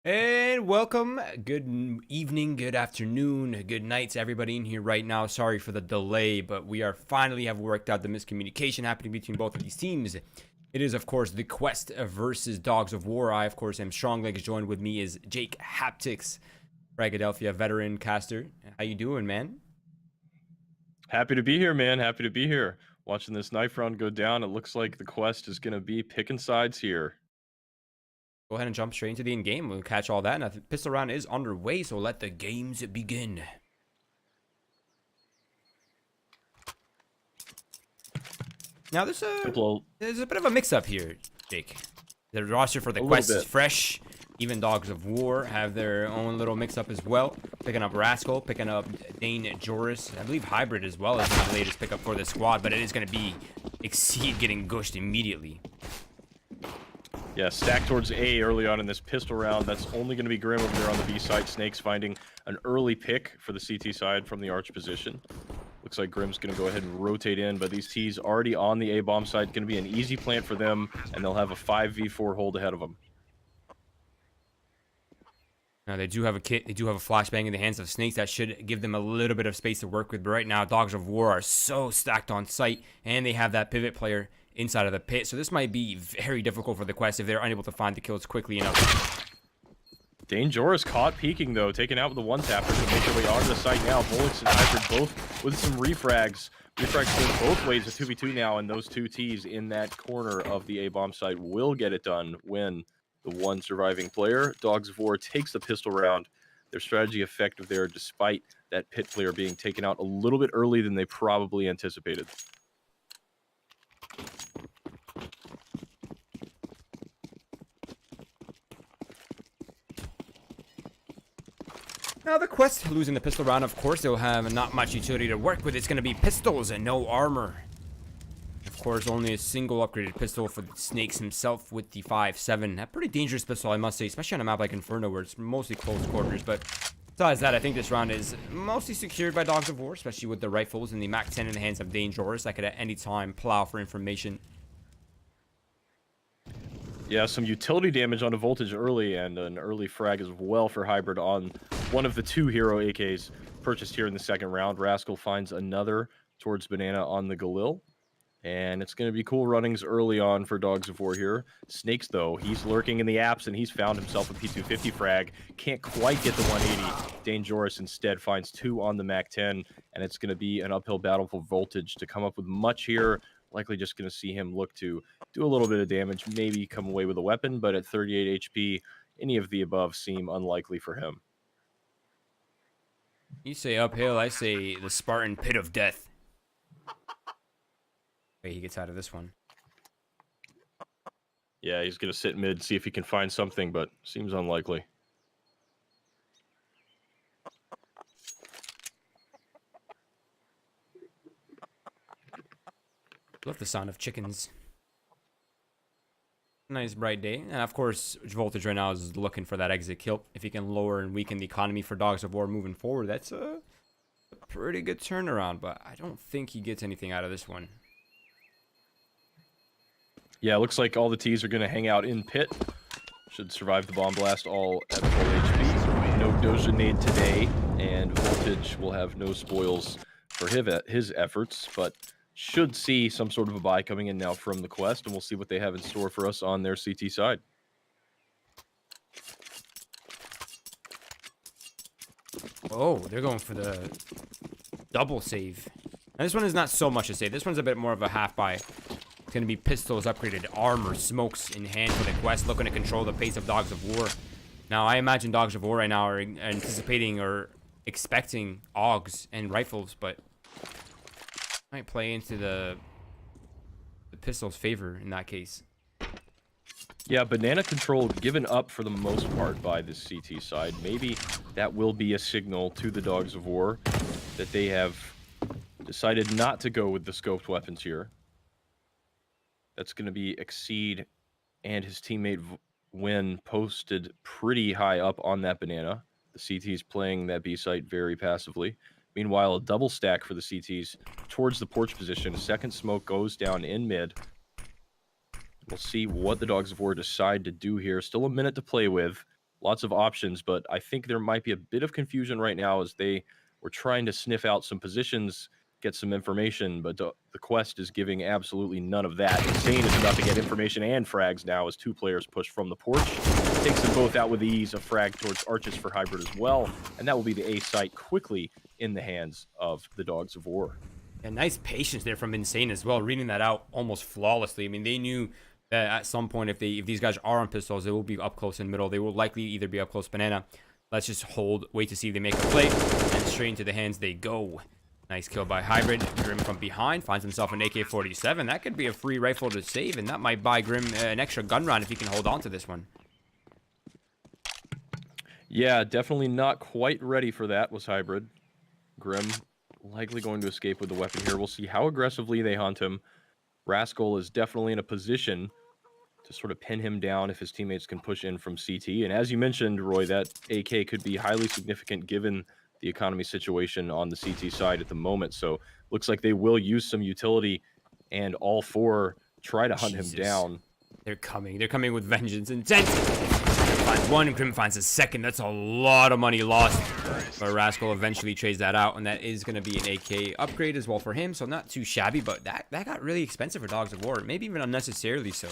And welcome. Good evening, good afternoon, good night to everybody in here right now. Sorry for the delay, but we are finally have worked out the miscommunication happening between both of these teams. It is, of course, the Quest versus Dogs of War. I, of course, am Stronglegs. Joined with me is Jake Haptix, Bragadelphia veteran caster. How you doing, man? Happy to be here, man. Happy to be here. Watching this knife round go down, it looks like the Quest is going to be picking sides here. Go ahead and jump straight into the in-game. We'll catch all that. And the pistol round is underway, so let the games begin. Now, there's a bit of a mix-up here, Jake. The roster for the Quest is fresh. Even Dogs of War have their own little mix-up as well. Picking up Rascal, picking up Dane Joris. I believe Hybrid as well is the latest pickup for the squad, but it is going to be Exceed getting gushed immediately. Yeah, stack towards A early on in this pistol round. That's only going to be Grim over there on the B side. Snakes finding an early pick for the CT side from the arch position. Looks like Grim's going to go ahead and rotate in, but these T's already on the A-bomb side. Going to be an easy plant for them, and they'll have a 5v4 hold ahead of them. Now, they do have a kit. They do have a flashbang in the hands of Snakes. That should give them a little bit of space to work with. But right now, Dogs of War are so stacked on site, and they have that pivot player inside of the pit. So this might be very difficult for the Quest if they're unable to find the kills quickly enough. Dane Joris caught peeking, though, taken out with the one-tapper to make their way onto the site now. Volix and Hybrid both with some refrags. Refrags going both ways, a 2v2 now, and those two Ts in that corner of the A-bomb site will get it done when the one surviving player, Dogs of War, takes the pistol round. Their strategy effective there, despite that pit player being taken out a little bit early than they probably anticipated. Now, the Quest losing the pistol round, of course, they'll have not much utility to work with. It's going to be pistols and no armor. Of course, only a single upgraded pistol for Snakes himself with the 5.7. A pretty dangerous pistol, I must say, especially on a map like Inferno where it's mostly close quarters. But besides that, I think this round is mostly secured by Dogs of War, especially with the rifles and the Mac 10 in the hands of Dane Joris that could at any time plow for information. Yeah, some utility damage on a voltage early and an early frag as well for Hybrid on one of the two hero AKs purchased here in the second round. Rascal finds another towards Banana on the Galil. And it's going to be cool runnings early on for Dogs of War here. Snakes, though, he's lurking in the apps, and he's found himself a P250 frag. Can't quite get the 180. Dane Joris instead finds two on the Mac 10, and it's going to be an uphill battle for Voltage to come up with much here. Likely just going to see him look to do a little bit of damage, maybe come away with a weapon, but at 38 HP, any of the above seem unlikely for him. You say uphill, I say the Spartan Pit of Death. He gets out of this one. Yeah, he's going to sit mid, see if he can find something, but seems unlikely. Love the sound of chickens. Nice bright day. And of course, Voltage right now is looking for that exit kill. If he can lower and weaken the economy for Dogs of War moving forward, that's a pretty good turnaround, but I don't think he gets anything out of this one. Yeah, looks like all the T's are going to hang out in pit. Should survive the bomb blast all at full HP. No Doja Nade today, and Voltage will have no spoils for his efforts, but should see some sort of a buy coming in now from the Quest, and we'll see what they have in store for us on their CT side. Oh, they're going for the double save. Now, this one is not so much a save. This one's a bit more of a half buy. Going to be pistols, upgraded armor, smokes in hand for the Quest, looking to control the pace of Dogs of War. Now, I imagine Dogs of War right now are anticipating or expecting AUGs and rifles, but might play into the pistol's favor in that case. Yeah, banana control given up for the most part by the CT side. Maybe that will be a signal to the Dogs of War that they have decided not to go with the scoped weapons here. That's going to be Exceed and his teammate Win posted pretty high up on that banana. The CT's playing that B site very passively. Meanwhile, a double stack for the CTs towards the porch position. A second smoke goes down in mid. We'll see what the Dogs of War decide to do here. Still a minute to play with. lots of options, but I think there might be a bit of confusion right now as they were trying to sniff out some positions, get some information, but the quest is giving absolutely none of that. Insane is about to get information and frags now as 2 players push from the porch. Takes them both out with ease. A frag towards arches for Hybrid as well, and that will be the A site quickly in the hands of the Dogs of War. And nice patience there from Insane as well, reading that out almost flawlessly. I mean, they knew that at some point, if these guys are on pistols, they will be up close in the middle. They will likely either be up close Banana. Let's just hold, wait to see if they make a play, and straight into the hands they go. Nice kill by Hybrid. Grim from behind finds himself an AK-47. That could be a free rifle to save, and that might buy Grim an extra gun round if he can hold on to this one. Yeah, definitely not quite ready for that was Hybrid. Grim likely going to escape with the weapon here. We'll see how aggressively they hunt him. Rascal is definitely in a position to sort of pin him down if his teammates can push in from CT. And as you mentioned, Roy, that AK could be highly significant given the economy situation on the CT side at the moment. So looks like they will use some utility, and all 4 try to hunt him down. They're coming with vengeance. Intense. Grim finds one, Grim finds a second. That's a lot of money lost. But Rascal eventually trades that out, and that is going to be an AK upgrade as well for him. So not too shabby, but that got really expensive for Dogs of War. Maybe even unnecessarily so.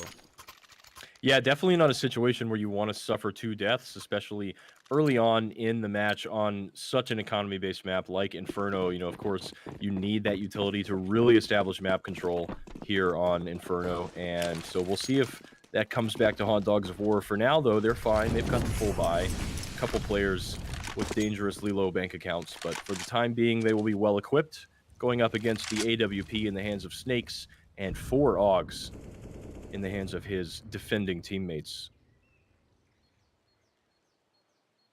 Yeah, definitely not a situation where you want to suffer 2 deaths, especially early on in the match on such an economy-based map like Inferno. You know, of course, you need that utility to really establish map control here on Inferno. And so we'll see if that comes back to haunt Dogs of War. For now, though, they're fine. They've got the full buy. A couple players with dangerously low bank accounts. But for the time being, they will be well-equipped, going up against the AWP in the hands of Snakes and 4 AUGs in the hands of his defending teammates.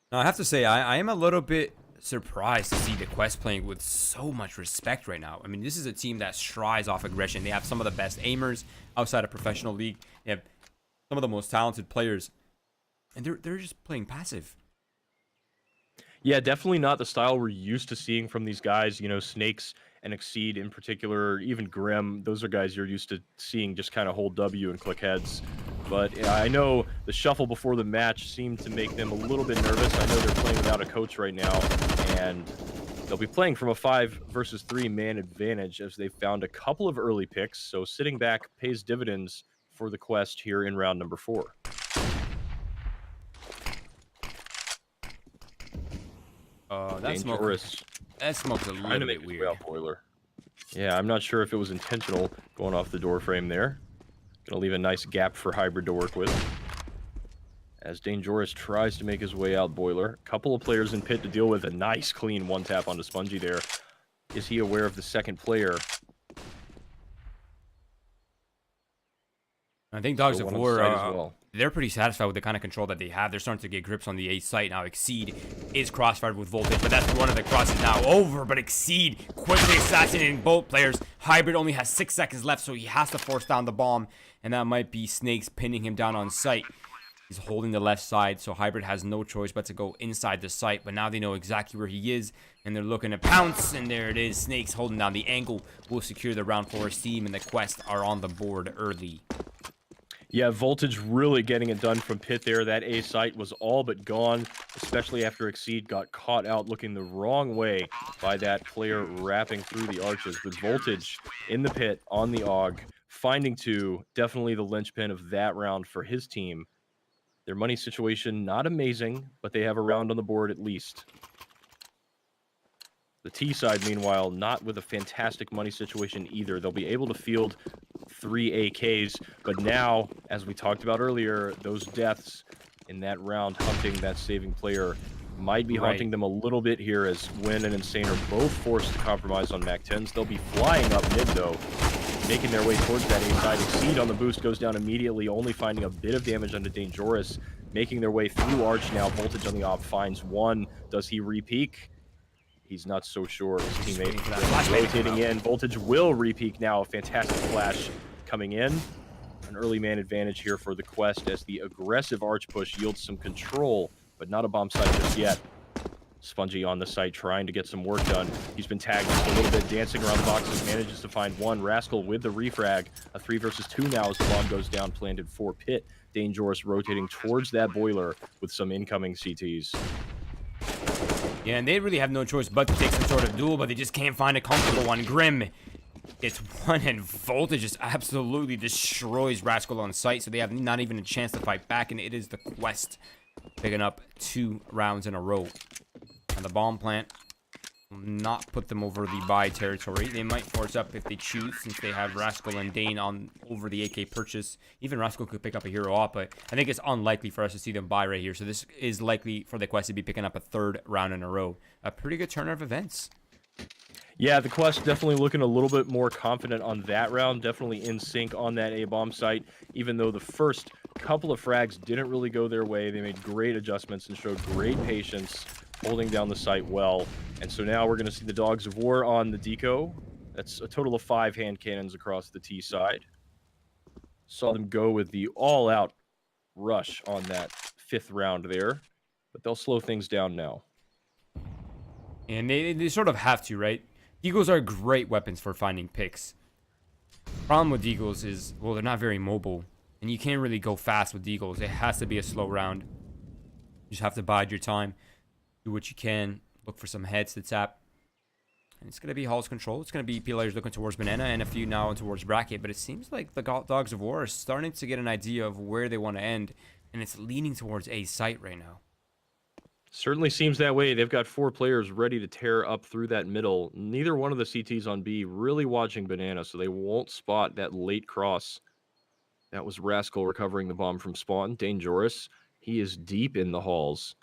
Now, I have to say, I am a little bit surprised to see the Quest playing with so much respect right now. I mean, this is a team that strives off aggression. They have some of the best aimers outside of professional league. They have some of the most talented players, and they're just playing passive. Yeah, definitely not the style we're used to seeing from these guys. You know, Snakes and Exceed in particular, even Grim, those are guys you're used to seeing just kind of hold W and click heads. But I know the shuffle before the match seemed to make them a little bit nervous. I know they're playing without a coach right now, and they'll be playing from a 5 versus 3 man advantage as they've found a couple of early picks. So sitting back pays dividends for the Quest here in round number 4. That smoke's a little bit weird. Boiler. Yeah, I'm not sure if it was intentional going off the door frame there. Gonna leave a nice gap for Hybrid to work with. As Dangerous tries to make his way out Boiler. Couple of players in pit to deal with. A nice clean 1-tap onto Spongy there. Is he aware of the second player? I think Dogs of War, they're pretty satisfied with the kind of control that they have. They're starting to get grips on the A site now. Exceed is crossfired with Voltage, but that's one of the crosses now over. But Exceed quickly assassinating both players. Hybrid only has 6 seconds left, so he has to force down the bomb, and that might be Snakes pinning him down on site. He's holding the left side, so Hybrid has no choice but to go inside the site. But now they know exactly where he is, and they're looking to pounce, and there it is. Snakes holding down the angle will secure the round for his team, and the Quest are on the board early. Yeah, Voltage really getting it done from pit there. That A site was all but gone, especially after Exceed got caught out looking the wrong way by that player wrapping through the arches. But Voltage in the pit on the AUG, finding 2, definitely the linchpin of that round for his team. Their money situation, not amazing, but they have a round on the board at least. The T side, meanwhile, not with a fantastic money situation either. They'll be able to field 3 AKs, but now, as we talked about earlier, those deaths in that round hunting that saving player might be haunting them a little bit here as Win and Insane are both forced to compromise on MAC-10s. They'll be flying up mid, though, making their way towards that A side. Exceed on the boost goes down immediately, only finding a bit of damage onto Dangerous, making their way through Arch now. Voltage on the op finds 1. Does he re-peek? He's not so sure. His teammate rotating in. Voltage will re-peek now. A fantastic flash coming in. An early man advantage here for the Quest as the aggressive Arch push yields some control, but not a bomb site just yet. Spongy on the site trying to get some work done. He's been tagged just a little bit, dancing around the boxes, manages to find 1. Rascal with the refrag. A 3 versus 2 now as the bomb goes down, planted for pit. Dangerous rotating towards that boiler with some incoming CTs. Yeah, and they really have no choice but to take some sort of duel, but they just can't find a comfortable one. Grim gets one, and Voltage just absolutely destroys Rascal on sight, so they have not even a chance to fight back, and it is the Quest picking up 2 rounds in a row. And the bomb plant will not put them over the buy territory. They might force up if they choose, since they have Rascal and Dane on over the AK purchase. Even Rascal could pick up a hero op, but I think it's unlikely for us to see them buy right here. So this is likely for the Quest to be picking up a 3rd round in a row. A pretty good turn of events. Yeah, the Quest definitely looking a little bit more confident on that round. Definitely in sync on that A-bomb site, even though the first couple of frags didn't really go their way. They made great adjustments and showed great patience, holding down the site well. And so now we're going to see the Dogs of War on the Deco. That's a total of 5 hand cannons across the T side. Saw them go with the all-out rush on that 5th round there, but they'll slow things down now. And they sort of have to, right? Deagles are great weapons for finding picks. Problem with Deagles is, well, they're not very mobile, and you can't really go fast with Deagles. It has to be a slow round. You just have to bide your time, do what you can, look for some heads to tap. And it's going to be Hall's Control. It's going to be players looking towards Banana and a few now towards Bracket, but it seems like the Dogs of War are starting to get an idea of where they want to end, and it's leaning towards A site right now. Certainly seems that way. They've got 4 players ready to tear up through that middle. Neither one of the CTs on B really watching Banana, so they won't spot that late cross. That was Rascal recovering the bomb from spawn. Dangerous. He is deep in the halls.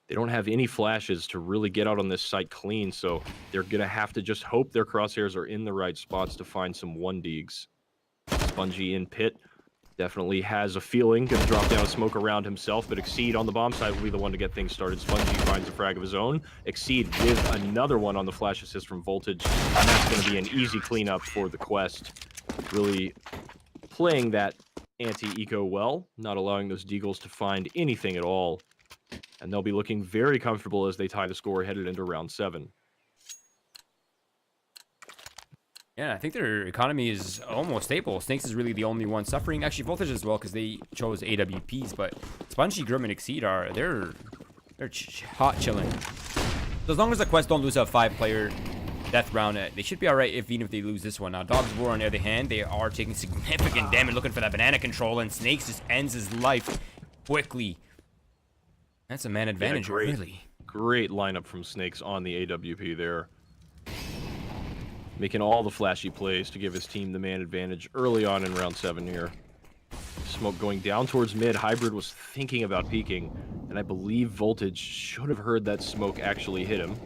They don't have any flashes to really get out on this site clean, so they're going to have to just hope their crosshairs are in the right spots to find some 1-deags. Spongy in pit. Definitely has a feeling. Going to drop down a smoke around himself, but Exceed on the bomb side will be the one to get things started. Spongy finds a frag of his own. Exceed with another one on the flash assist from Voltage, and that's going to be an easy cleanup for the Quest. Really playing that anti-eco well, not allowing those Deagles to find anything at all. And they'll be looking very comfortable as they tie the score headed into round 7. Yeah, I think their economy is almost stable. Snakes is really the only one suffering. Actually, Voltage as well, because they chose AWPs. But Spongy, Grim, and Exceed are they're hot chilling. So as long as the Quest don't lose a 5-player death round, they should be all right. Even if they lose this one. Now, Dogs of War on the other hand, they are taking significant damage, looking for that banana control, and Snakes just ends his life quickly. That's a man advantage, really. Great lineup from Snakes on the AWP there. Making all the flashy plays to give his team the man advantage early on in round 7 here. Smoke going down towards mid. Hybrid was thinking about peeking, and I believe Voltage should have heard that smoke actually hit him.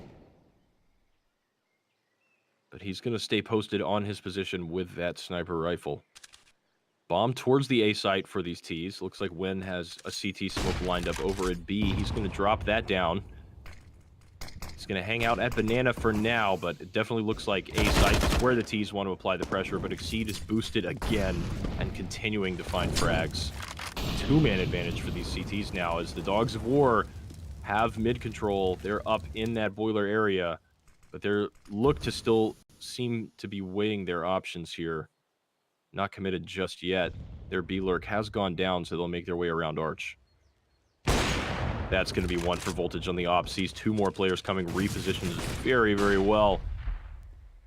But he's going to stay posted on his position with that sniper rifle. Bomb towards the A site for these Ts. Looks like Wen has a CT smoke lined up over at B. He's going to drop that down. He's going to hang out at Banana for now, but it definitely looks like A site is where the Ts want to apply the pressure, but Exceed is boosted again and continuing to find frags. 2-man advantage for these CTs now as the Dogs of War have mid control. They're up in that boiler area, but they look to still seem to be weighing their options here. Not committed just yet. Their B-lurk has gone down, so they'll make their way around Arch. That's going to be one for Voltage on the op. Sees 2 more players coming, repositions very, very well.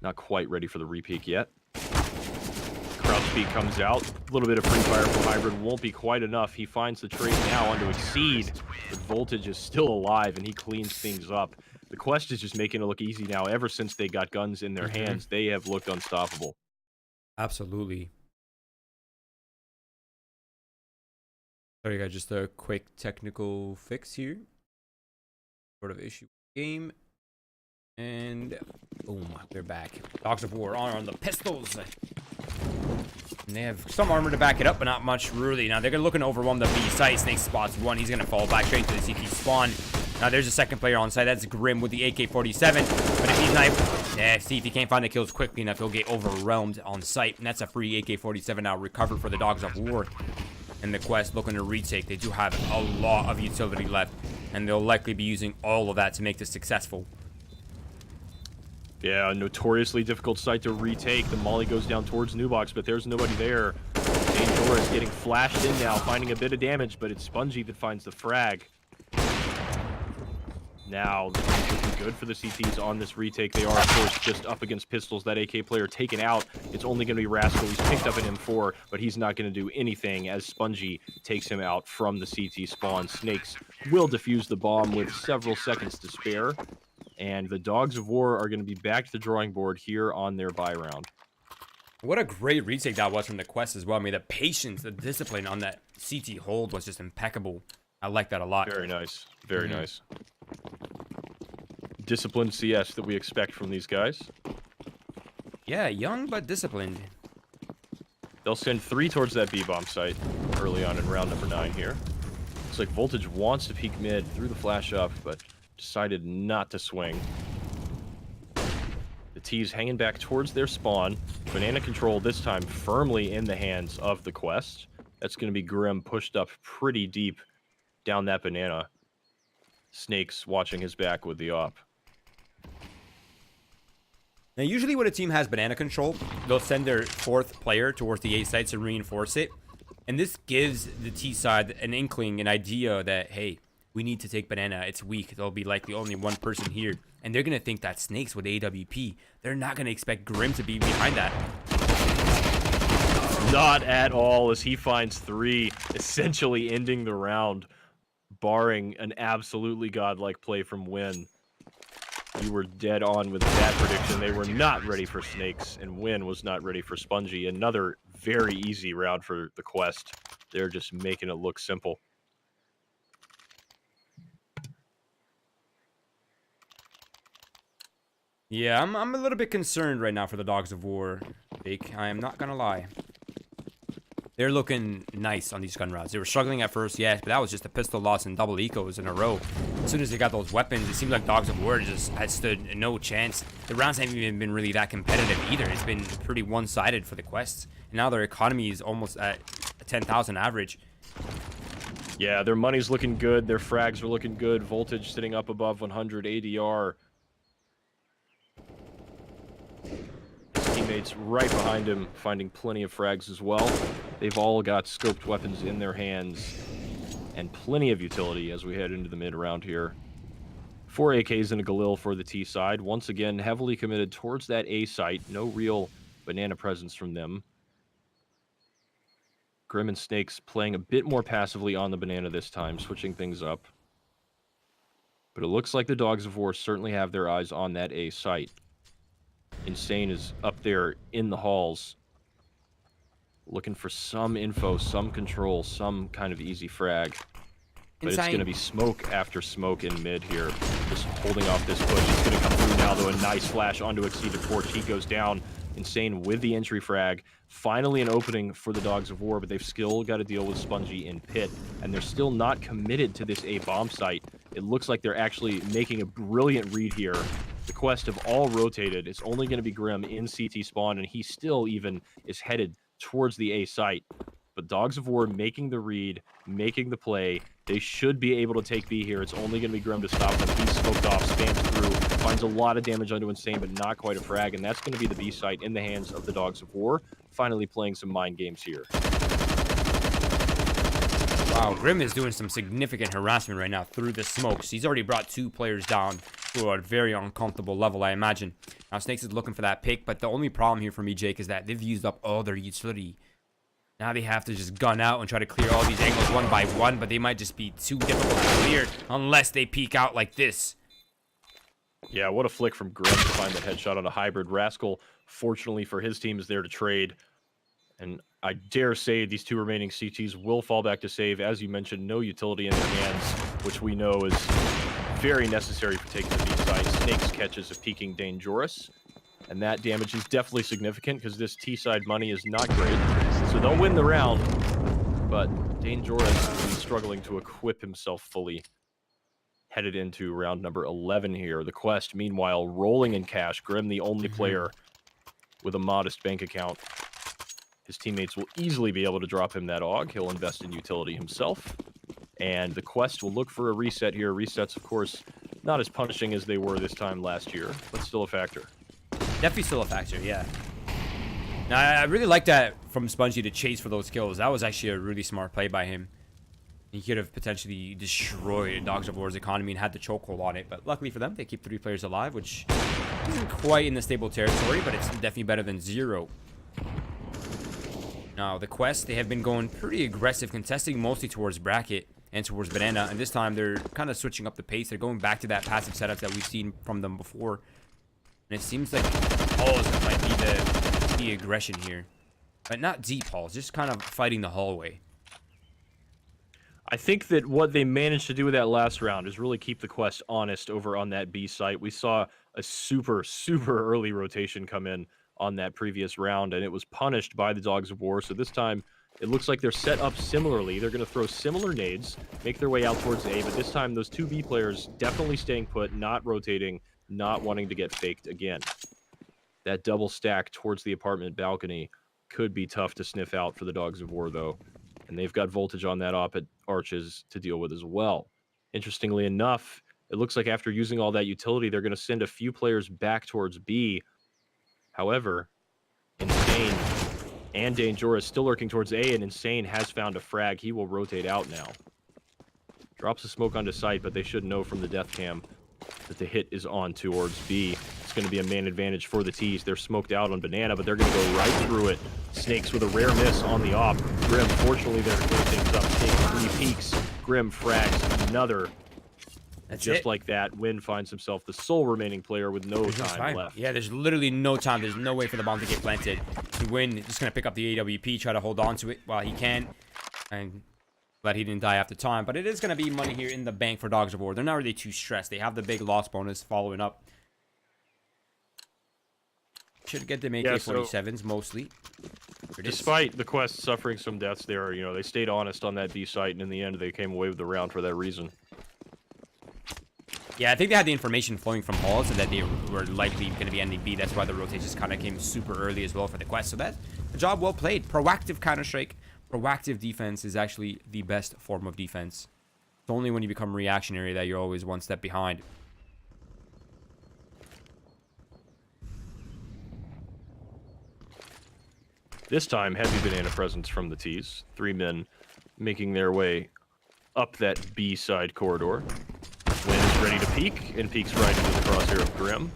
Not quite ready for the repeak yet. Crouch speed comes out. A little bit of free fire from Hybrid won't be quite enough. He finds the trade now onto Exceed, but Voltage is still alive, and he cleans things up. The Quest is just making it look easy now. Ever since they got guns in their hands, they have looked unstoppable. Absolutely. Sorry guys, just a quick technical fix here. Sort of issue game. And boom, they're back. Dogs of War on the pistols. And they have some armor to back it up, but not much really. Now they're looking to overwhelm the B site. Snake spots one. He's gonna fall back straight into the CT spawn. Now there's a second player on site. That's Grim with the AK-47. But if he's not, yeah, see if he can't find the kills quickly enough, he'll get overwhelmed on site. And that's a free AK-47 now recovered for the Dogs of War. And the Quest looking to retake. They do have a lot of utility left, and they'll likely be using all of that to make this successful. Yeah, a notoriously difficult site to retake. The molly goes down towards Nubox, but there's nobody there. Dangerous getting flashed in now, finding a bit of damage, but it's Spongy that finds the frag. Now, looking good for the CTs on this retake. They are, of course, just up against pistols. That AK player taken out. It's only going to be Rascal. He's picked up an M4, but he's not going to do anything as Spongy takes him out from the CT spawn. Snakes will defuse the bomb with several seconds to spare. And the Dogs of War are going to be back to the drawing board here on their buy round. What a great retake that was from the Quest as well. I mean, the patience, the discipline on that CT hold was just impeccable. I like that a lot. Very nice. Very nice. Disciplined CS that we expect from these guys. Yeah, young but disciplined. They'll send 3 towards that B-bomb site early on in round number 9 here. Looks like Voltage wants to peek mid, threw the flash up, but decided not to swing. The T's hanging back towards their spawn. Banana control this time firmly in the hands of the Quest. That's going to be Grim pushed up pretty deep down that banana. Snakes watching his back with the op. Now, usually when a team has banana control, they'll send their 4th player towards the A site to reinforce it. And this gives the T side an inkling, an idea that, hey, we need to take banana. It's weak. There'll be likely only one person here. And they're going to think that Snakes with AWP. They're not going to expect Grim to be behind that. Not at all, as he finds 3, essentially ending the round, barring an absolutely godlike play from Win. You were dead on with that prediction. They were not ready for Snakes, and Win was not ready for Spongy. Another very easy round for the Quest. They're just making it look simple. Yeah, I'm a little bit concerned right now for the Dogs of War, Fake. I am not going to lie. They're looking nice on these gun rounds. They were struggling at first, yes, but that was just a pistol loss and double ecos in a row. As soon as they got those weapons, it seemed like Dogs of War just had stood no chance. The rounds haven't even been really that competitive either. It's been pretty one-sided for the Quests. And now their economy is almost at 10,000 average. Yeah, their money's looking good. Their frags are looking good. Voltage sitting up above 100 ADR. Teammates right behind him, finding plenty of frags as well. They've all got scoped weapons in their hands and plenty of utility as we head into the mid round here. 4 AKs and a Galil for the T side. Once again, heavily committed towards that A site. No real banana presence from them. Grim and Snakes playing a bit more passively on the banana this time, switching things up. But it looks like the Dogs of War certainly have their eyes on that A site. Insane is up there in the halls, looking for some info, some control, some kind of easy frag. But It's going to be smoke after smoke in mid here, just holding off this push. It's going to come through now, though. A nice flash onto Exceeded Torch. He goes down. Insane with the entry frag. Finally an opening for the Dogs of War, but they've still got to deal with Spongy in pit, and they're still not committed to this A bomb site. It looks like they're actually making a brilliant read here. The Quest have all rotated. It's only going to be Grim in CT spawn, and he still even is headed towards the A site. But Dogs of War making the read, making the play. They should be able to take B here. It's only going to be Grim to stop them. He's smoked off, spans through, finds a lot of damage onto Insane, but not quite a frag. And that's going to be the B site in the hands of the Dogs of War. Finally playing some mind games here. Wow, Grim is doing some significant harassment right now through the smokes. He's already brought 2 players down to a very uncomfortable level, I imagine. Now, Snakes is looking for that pick, but the only problem here for me, Jake, is that they've used up all their utility. Now they have to just gun out and try to clear all these angles one by one, but they might just be too difficult to clear unless they peek out like this. Yeah, what a flick from Grim to find that headshot on a hybrid. Rascal, fortunately for his team, is there to trade. And I dare say these 2 remaining CTs will fall back to save. As you mentioned, no utility in their hands, which we know is very necessary for taking the B side. Snakes catches a peeking Dangerous. And that damage is definitely significant because this T side money is not great. So they'll win the round. But Dangerous is struggling to equip himself fully. Headed into round number 11 here. The Quest, meanwhile, rolling in cash. Grim, the only player with a modest bank account. His teammates will easily be able to drop him that AUG. He'll invest in utility himself. And the Quest will look for a reset here. Resets, of course, not as punishing as they were this time last year, but still a factor. Definitely still a factor, yeah. I really like that from Spongy to chase for those kills. That was actually a really smart play by him. He could have potentially destroyed Dogs of War's economy and had the chokehold on it. But luckily for them, they keep 3 players alive, which isn't quite in the stable territory, but it's definitely better than 0. Now, the Quest, they have been going pretty aggressive, contesting mostly towards Bracket and towards Banana. And this time, they're kind of switching up the pace. They're going back to that passive setup that we've seen from them before. And it seems like Halls might be the aggression here. But not deep Halls, just kind of fighting the hallway. I think that what they managed to do with that last round is really keep the Quest honest over on that B site. We saw a super early rotation come in on that previous round, and it was punished by the Dogs of War. So this time, it looks like they're set up similarly. They're going to throw similar nades, make their way out towards A, but this time those 2 B players definitely staying put, not rotating, not wanting to get faked again. That double stack towards the apartment balcony could be tough to sniff out for the Dogs of War, though. And they've got voltage on that op at Arches to deal with as well. Interestingly enough, it looks like after using all that utility, they're going to send a few players back towards B. However, Insane and Danger is still lurking towards A, and Insane has found a frag. He will rotate out now. Drops the smoke onto site, but they should know from the death cam that the hit is on towards B. It's going to be a man advantage for the T's. They're smoked out on Banana, but they're going to go right through it. Snakes with a rare miss on the op. Grim, fortunately, they're clearing things up. Snakes 3 peaks. Grim frags another. That's Just it. like that, Win finds himself the sole remaining player with no time left. Yeah, there's literally no time. There's no way for the bomb to get planted. Win just going to pick up the AWP, try to hold on to it while he can. And glad he didn't die after time. But it is going to be money here in the bank for Dogs of War. They're not really too stressed. They have the big loss bonus following up. Should get them AK-47s mostly. Despite the Quest suffering some deaths there, you know, they stayed honest on that B site, and in the end, they came away with the round for that reason. Yeah, I think they had the information flowing from Halls and that they were likely going to be ending B. That's why the rotations kind of came super early as well for the Quest. So that's a job well played. Proactive Counter-Strike. Proactive defense is actually the best form of defense. It's only when you become reactionary that you're always one step behind. This time, heavy Banana presence from the T's. 3 men making their way up that B side corridor. Win is ready to peek, and peeks right into the crosshair of Grim.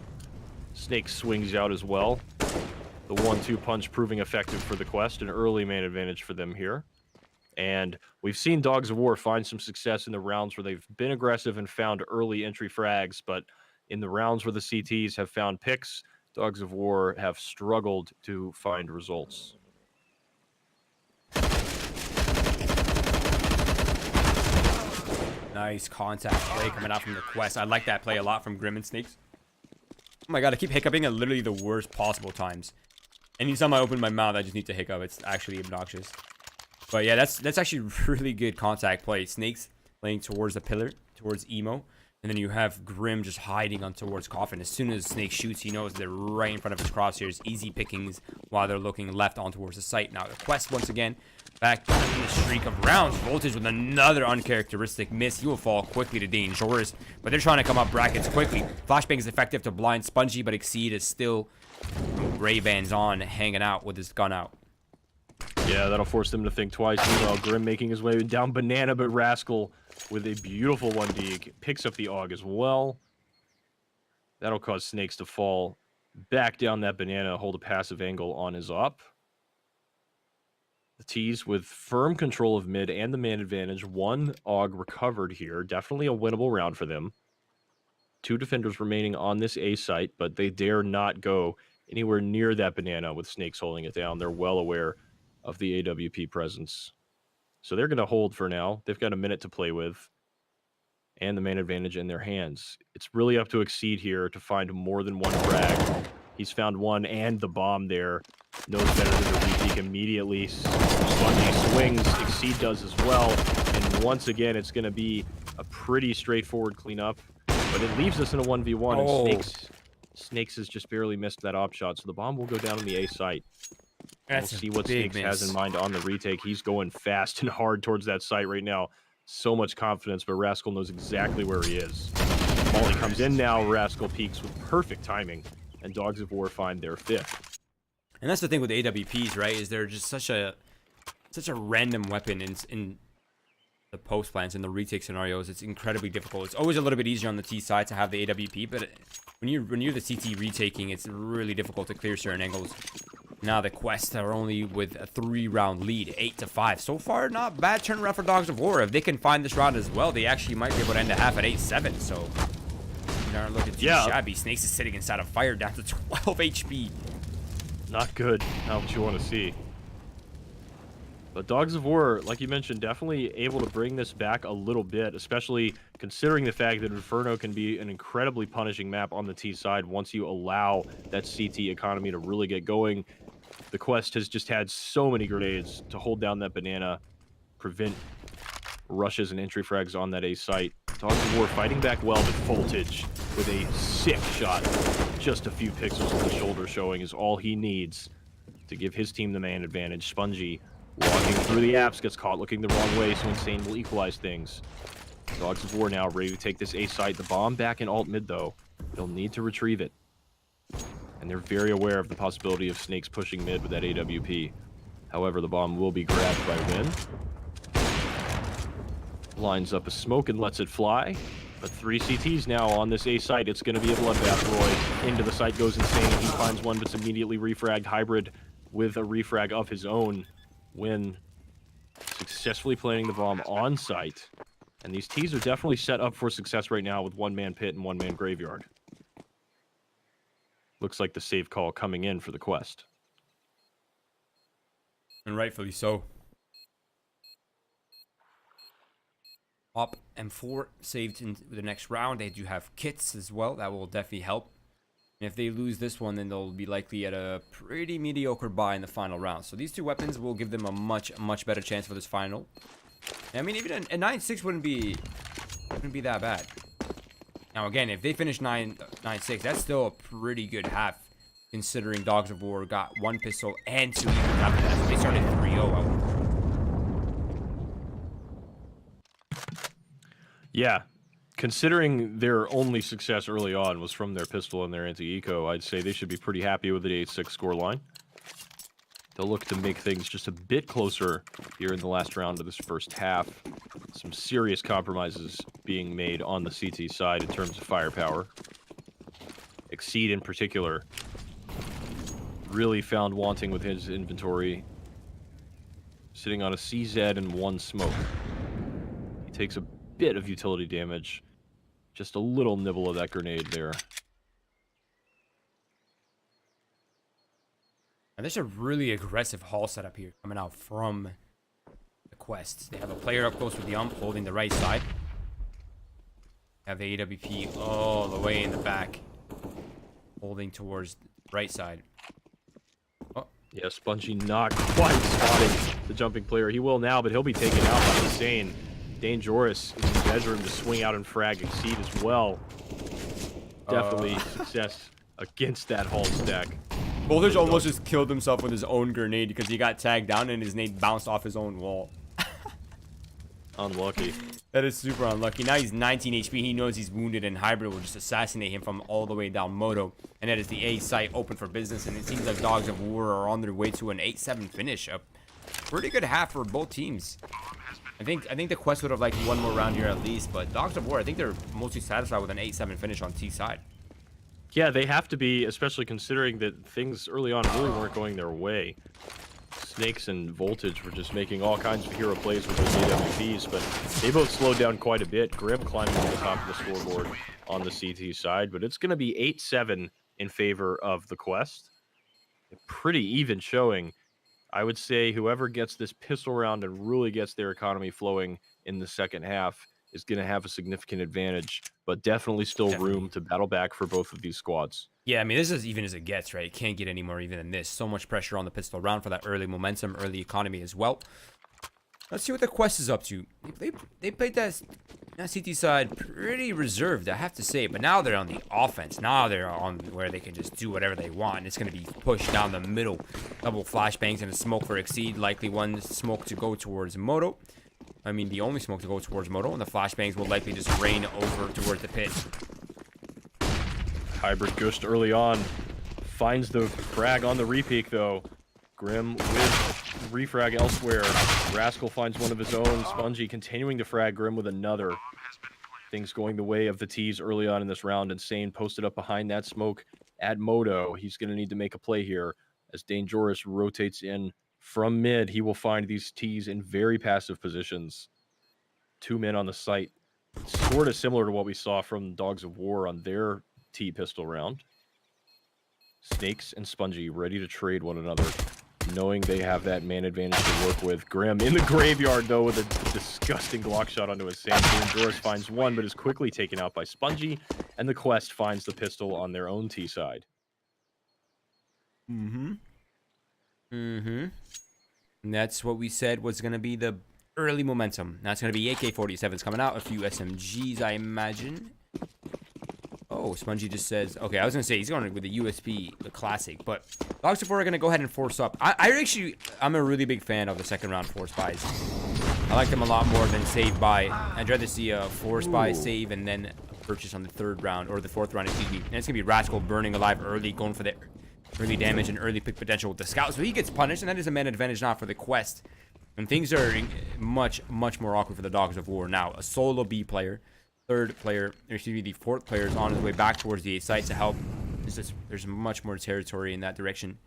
Snake swings out as well. The 1-2 punch proving effective for the Quest, an early man advantage for them here. And we've seen Dogs of War find some success in the rounds where they've been aggressive and found early entry frags, but in the rounds where the CTs have found picks, Dogs of War have struggled to find results. Nice contact play coming out from the Quest. I like that play a lot from Grim and Snakes. Oh my god, I keep hiccuping at literally the worst possible times. Anytime I open my mouth, I just need to hiccup. It's actually obnoxious. But yeah, that's actually really good contact play. Snakes playing towards the pillar, towards Emo. And then you have Grim just hiding on towards Coffin. As soon as Snake shoots, he knows they're right in front of his crosshairs. Easy pickings while they're looking left on towards the site. Now the Quest, once again, back in the streak of rounds. Voltage with another uncharacteristic miss. He will fall quickly to Dangerous. But they're trying to come up brackets quickly. Flashbang is effective to blind Spongy, but Exceed is still Ray-Bans on, hanging out with his gun out. Yeah, that'll force them to think twice. Meanwhile, Grim making his way down Banana, but Rascal with a beautiful 1D picks up the AUG as well. That'll cause Snakes to fall back down that Banana, hold a passive angle on his op. The T's with firm control of mid and the man advantage. 1 AUG recovered here. Definitely a winnable round for them. 2 defenders remaining on this A site, but they dare not go anywhere near that Banana with Snakes holding it down. They're well aware of the AWP presence. So they're going to hold for now. They've got a minute to play with and the man advantage in their hands. It's really up to Exceed here to find more than 1 frag. He's found 1 and the bomb there. Knows better than to repeat immediately. Spongy swings. Exceed does as well. And once again, it's going to be a pretty straightforward cleanup. But it leaves us in a 1v1. Oh. And Snakes has just barely missed that op shot. So the bomb will go down on the A site. We'll see what Snakes has in mind on the retake. He's going fast and hard towards that site right now. So much confidence, but Rascal knows exactly where he is. Molly comes in now. Rascal peaks with perfect timing, and Dogs of War find their 5th. And that's the thing with the AWPs, right? Is they're just such a random weapon in the post plans and the retake scenarios. It's incredibly difficult. It's always a little bit easier on the T side to have the AWP, but when you're the CT retaking, it's really difficult to clear certain angles. Now the Quests are only with a 3-round lead, 8-5. So far, not bad turnaround for Dogs of War. If they can find this round as well, they actually might be able to end the half at 8-7. So you aren't looking too shabby. Snakes is sitting inside a fire down to 12 HP. Not good. Not what you want to see. But Dogs of War, like you mentioned, definitely able to bring this back a little bit, especially considering the fact that Inferno can be an incredibly punishing map on the T side once you allow that CT economy to really get going. The Quest has just had so many grenades to hold down that banana, prevent rushes and entry frags on that A site. Dogs of War fighting back well, but Voltage with a sick shot. Just a few pixels of the shoulder showing is all he needs to give his team the man advantage. Spongy walking through the apps, gets caught looking the wrong way, so Insane will equalize things. Dogs of War now ready to take this A site. The bomb back in alt mid, though. They'll need to retrieve it. And they're very aware of the possibility of Snakes pushing mid with that AWP. However, the bomb will be grabbed by Win. Lines up a smoke and lets it fly. But 3 CTs now on this A site. It's going to be a bloodbath. Roy into the site goes Insane. He finds one, but it's immediately refragged. Hybrid with a refrag of his own. Win successfully planting the bomb on site. And these T's are definitely set up for success right now with 1-man pit and 1-man graveyard. Looks like the save call coming in for the Quest. And rightfully so. Op M4 saved in the next round. They do have kits as well. That will definitely help. And if they lose this one, then they'll be likely at a pretty mediocre buy in the final round. So these two weapons will give them a much better chance for this final. I mean, even a 9-6 wouldn't be that bad. Now again, if they finish 9-6, that's still a pretty good half, considering Dogs of War got 1 pistol and 2 even after that. So they started 3-0. Yeah. Considering their only success early on was from their pistol and their anti-eco, I'd say they should be pretty happy with the 8-6 scoreline. They'll look to make things just a bit closer here in the last round of this first half. Some serious compromises being made on the CT side in terms of firepower. Exceed in particular really found wanting with his inventory. Sitting on a CZ and 1 smoke. He takes a bit of utility damage. Just a little nibble of that grenade there. And there's a really aggressive haul setup here coming out from the Quest. They have a player up close with the ump holding the right side. Have the AWP all the way in the back, holding towards the right side. Oh. Yeah, Spongy not quite spotting the jumping player. He will now, but he'll be taken out by Insane. Dangerous is in the bedroom to swing out and frag Exceed as well. Definitely success against that haul stack. Voltage almost just killed himself with his own grenade because he got tagged down and his nade bounced off his own wall. Unlucky. That is super unlucky. Now he's 19 HP. He knows he's wounded, and Hybrid will just assassinate him from all the way down Moto. And that is the A site open for business. And it seems like Dogs of War are on their way to an 8-7 finish. A pretty good half for both teams. I think the Quest would have liked 1 more round here at least, but Dogs of War, I think they're mostly satisfied with an 8-7 finish on T side. Yeah, they have to be, especially considering that things early on really weren't going their way. Snakes and Voltage were just making all kinds of hero plays with those AWPs, but they both slowed down quite a bit. Grim climbing to the top of the scoreboard on the CT side, but it's going to be 8-7 in favor of the Quest. A pretty even showing. I would say whoever gets this pistol round and really gets their economy flowing in the second half is going to have a significant advantage, but definitely still room to battle back for both of these squads. Yeah, I mean, this is even as it gets, right? It can't get any more even than this. So much pressure on the pistol round for that early momentum, early economy as well. Let's see what the Quest is up to. They played that CT side pretty reserved, I have to say. But now they're on the offense. Now they're on where they can just do whatever they want. And it's going to be pushed down the middle. Double flashbangs and a smoke for Exceed. Likely one smoke to go towards Moto. I mean, the only smoke to go towards Moto. And the flashbangs will likely just rain over towards the pit. Hybrid gushed early on. finds the frag on the repeak, though. Grim with refrag elsewhere. Rascal finds one of his own. Spongy continuing to frag Grim with another. Things going the way of the T's early on in this round. Insane posted up behind that smoke at Moto. He's going to need to make a play here as Dangerous rotates in from mid. He will find these T's in very passive positions. 2 men on the site. Sort of similar to what we saw from Dogs of War on their T pistol round. Snakes and Spongy ready to trade one another, knowing they have that man advantage to work with. Grim in the graveyard, though, with a disgusting Glock shot onto his Sam. Dangerous finds one, but is quickly taken out by Spongy, and the Quest finds the pistol on their own T side. And that's what we said was going to be the early momentum. Now it's going to be AK-47s coming out, a few SMGs, I imagine. Oh, Spongy just says, okay, I was going to say he's going with the USP, the classic, but Dogs of War are going to go ahead and force up. I'm a really big fan of the second round force buys. I like them a lot more than save buy. I'd rather see a force buy, save, and then a purchase on the third round, or the fourth round, excuse me. And it's going to be Rascal burning alive early, going for the early damage and early pick potential with the scout. So he gets punished, and that is a man advantage now for the Quest. And things are much more awkward for the Dogs of War now. A solo B player, third player, excuse me, the fourth player is on his way back towards the A site to help. There's much more territory in that direction.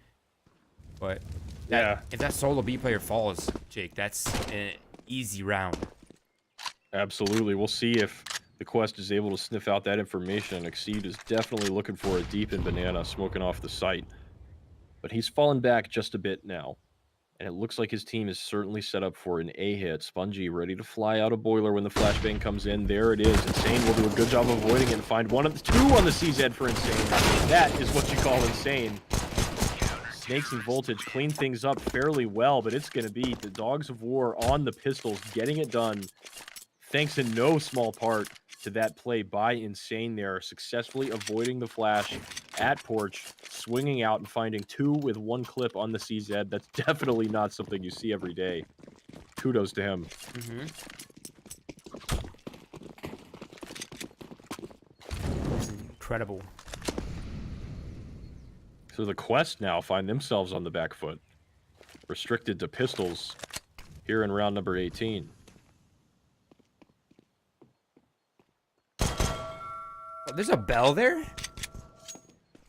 But if that solo B player falls, Jake, that's an easy round. Absolutely. We'll see if the Quest is able to sniff out that information. Exceed is definitely looking for a deep in Banana, smoking off the site. But he's fallen back just a bit now. And it looks like his team is certainly set up for an A hit. Spongy ready to fly out a boiler when the flashbang comes in. There it is. Insane will do a good job of avoiding it and find one of the two on the CZ for Insane. That is what you call Insane. Snakes and Voltage clean things up fairly well, but it's going to be the Dogs of War on the pistols, getting it done, thanks in no small part to that play by Insane there, successfully avoiding the flash at Porch, swinging out and finding 2 with 1 clip on the CZ. That's definitely not something you see every day. Kudos to him. Incredible. So the Quest now find themselves on the back foot, restricted to pistols here in round number 18. There's a bell there?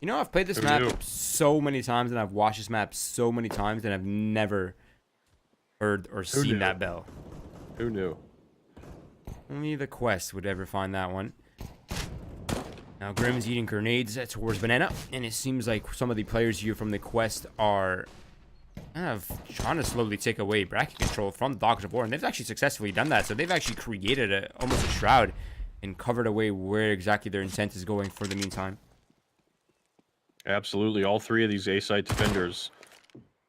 You know, I've played this map so many times, and I've watched this map so many times, and I've never heard or seen that bell. Who knew? Only the Quest would ever find that one. Now, Grim's eating grenades towards Banana, and it seems like some of the players here from the Quest are kind of trying to slowly take away bracket control from the Dogs of War, and they've actually successfully done that. So they've actually created almost a shroud and covered away where exactly their intent is going for the meantime. Absolutely. All 3 of these A-site defenders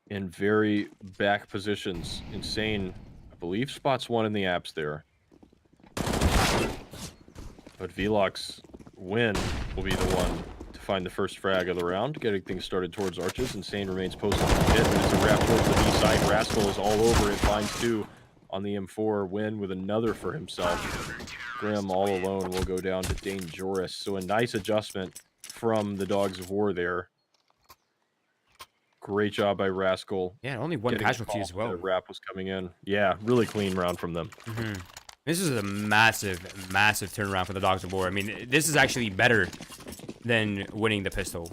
in very back positions. Insane, I believe, spots 1 in the apps there. But Velox Win will be the one to find the first frag of the round, getting things started towards Arches. Insane remains posted on the pit, but it's a wrap towards the B-side. Rascal is all over it, finds 2 on the M4. Win with another for himself. Grim all alone will go down to Dangerous. So a nice adjustment from the Dogs of War there. Great job by Rascal. Yeah, only 1 casualty as well. The wrap was coming in. Yeah, really clean round from them. This is a massive turnaround for the Dogs of War. I mean, this is actually better than winning the pistol.